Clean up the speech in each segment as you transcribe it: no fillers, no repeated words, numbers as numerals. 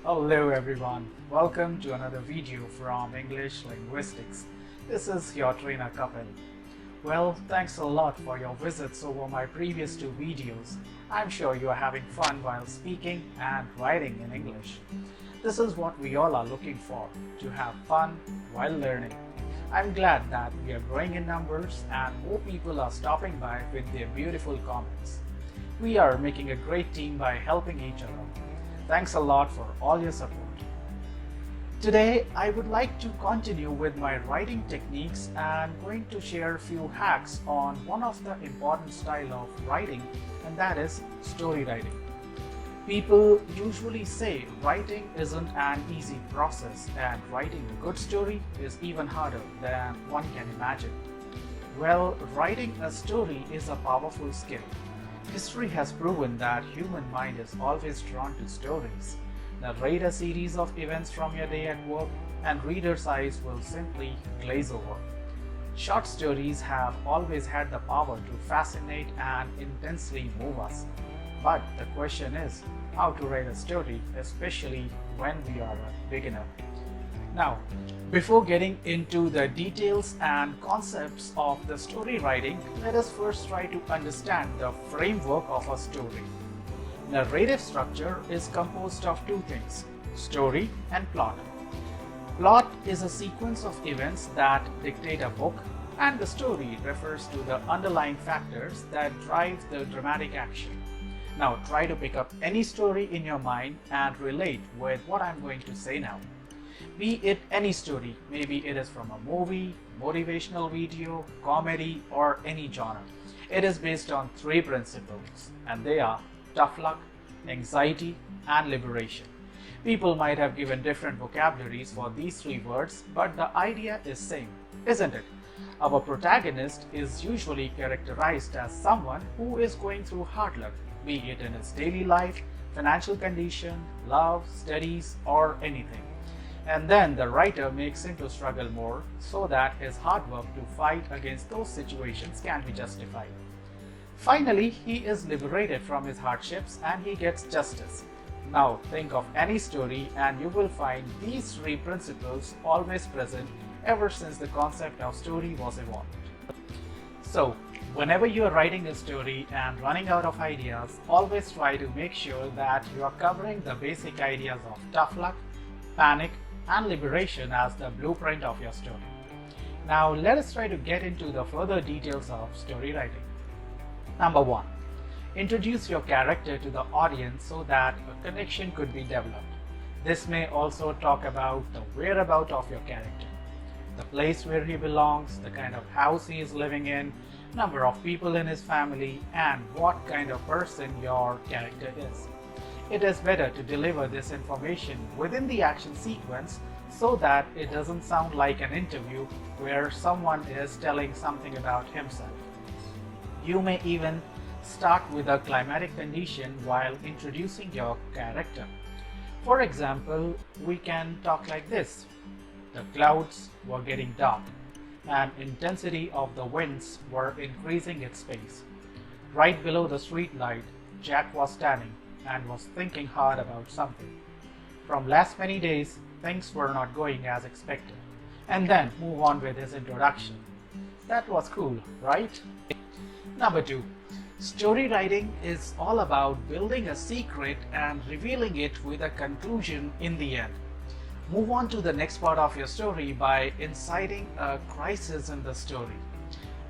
Hello everyone, welcome to another video from English Linguistics. This is your trainer Kapil. Well, thanks a lot for your visits over my previous two videos. I'm sure you are having fun while speaking and writing in English. This is what we all are looking for, to have fun while learning. I'm glad that we are growing in numbers and more people are stopping by with their beautiful comments. We are making a great team by helping each other. Thanks a lot for all your support. Today, I would like to continue with my writing techniques and going to share a few hacks on one of the important style of writing, and that is story writing. People usually say writing isn't an easy process and writing a good story is even harder than one can imagine. Well, writing a story is a powerful skill. History has proven that human mind is always drawn to stories. Narrate a series of events from your day at work and reader's eyes will simply glaze over. Short stories have always had the power to fascinate and intensely move us. But the question is, how to write a story, especially when we are a beginner. Now, before getting into the details and concepts of the story writing, let us first try to understand the framework of a story. Narrative structure is composed of two things, story and plot. Plot is a sequence of events that dictate a book, and the story refers to the underlying factors that drive the dramatic action. Now try to pick up any story in your mind and relate with what I'm going to say now. Be it any story, maybe it is from a movie, motivational video, comedy, or any genre. It is based on three principles, and they are tough luck, anxiety, and liberation. People might have given different vocabularies for these three words, but the idea is same, isn't it? Our protagonist is usually characterized as someone who is going through hard luck, be it in his daily life, financial condition, love, studies, or anything. And then the writer makes him to struggle more so that his hard work to fight against those situations can be justified. Finally, he is liberated from his hardships and he gets justice. Now think of any story and you will find these three principles always present ever since the concept of story was evolved. So, whenever you are writing a story and running out of ideas, always try to make sure that you are covering the basic ideas of tough luck, panic, and liberation as the blueprint of your story. Now let us try to get into the further details of story writing. Number 1. Introduce your character to the audience so that a connection could be developed. This may also talk about the whereabouts of your character, the place where he belongs, the kind of house he is living in, number of people in his family, and what kind of person your character is. It is better to deliver this information within the action sequence so that it doesn't sound like an interview where someone is telling something about himself. You may even start with a climatic condition while introducing your character. For example, we can talk like this. The clouds were getting dark and intensity of the winds were increasing its pace. Right below the street light, Jack was standing and was thinking hard about something. From last many days, things were not going as expected. And then move on with his introduction. That was cool, right? Number 2. Story writing is all about building a secret and revealing it with a conclusion in the end. Move on to the next part of your story by inciting a crisis in the story.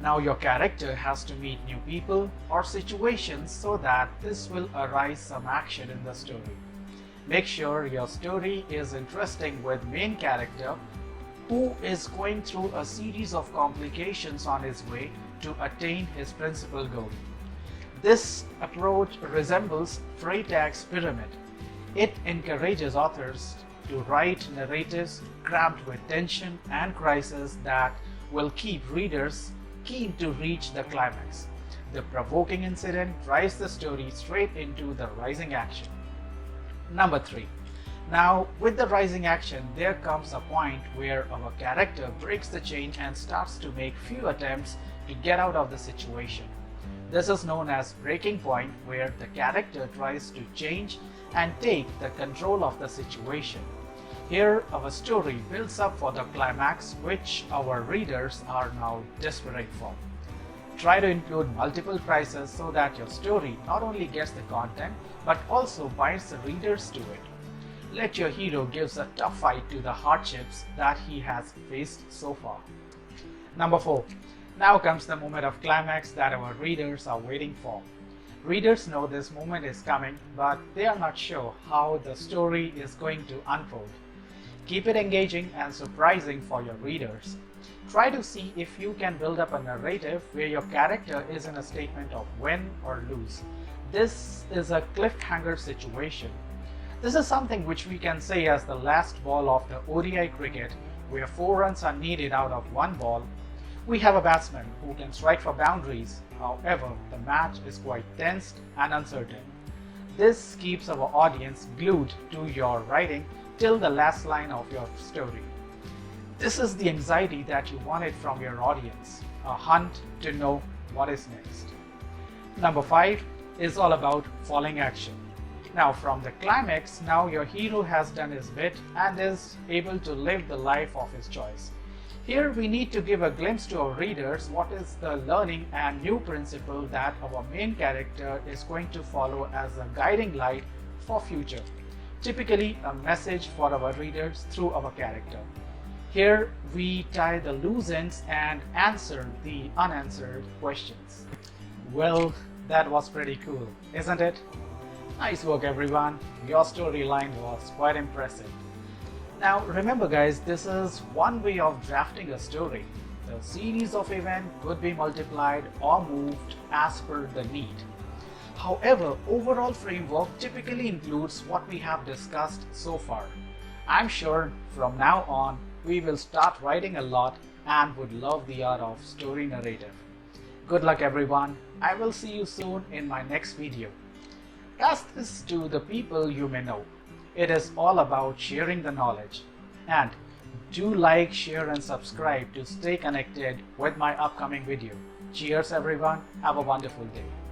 Now your character has to meet new people or situations so that this will arise some action in the story. Make sure your story is interesting with main character who is going through a series of complications on his way to attain his principal goal. This approach resembles Freytag's pyramid. It encourages authors to write narratives crammed with tension and crisis that will keep readers keen to reach the climax. The provoking incident drives the story straight into the rising action. Number 3. Now, with the rising action, there comes a point where our character breaks the chain and starts to make few attempts to get out of the situation. This is known as breaking point, where the character tries to change and take the control of the situation. Here, our story builds up for the climax, which our readers are now desperate for. Try to include multiple prizes so that your story not only gets the content but also binds the readers to it. Let your hero gives a tough fight to the hardships that he has faced so far. Number 4. Now comes the moment of climax that our readers are waiting for. Readers know this moment is coming, but they are not sure how the story is going to unfold. Keep it engaging and surprising for your readers. Try to see if you can build up a narrative where your character is in a statement of win or lose. This is a cliffhanger situation. This is something which we can say as the last ball of the ODI cricket, where 4 runs are needed out of 1 ball. We have a batsman who can strike for boundaries. However, the match is quite tense and uncertain. This keeps our audience glued to your writing till the last line of your story. This is the anxiety that you wanted from your audience, a hunt to know what is next. Number 5 is all about falling action. Now from the climax, now your hero has done his bit and is able to live the life of his choice. Here we need to give a glimpse to our readers what is the learning and new principle that our main character is going to follow as a guiding light for future. Typically a message for our readers through our character. Here we tie the loose ends and answer the unanswered questions. Well, that was pretty cool, isn't it? Nice work everyone, your storyline was quite impressive. Now remember guys, this is one way of drafting a story. The series of events could be multiplied or moved as per the need. However, overall framework typically includes what we have discussed so far. I'm sure from now on we will start writing a lot and would love the art of story narrative. Good luck everyone. I will see you soon in my next video. Pass this to the people you may know. It is all about sharing the knowledge. And do like, share and subscribe to stay connected with my upcoming video. Cheers everyone. Have a wonderful day.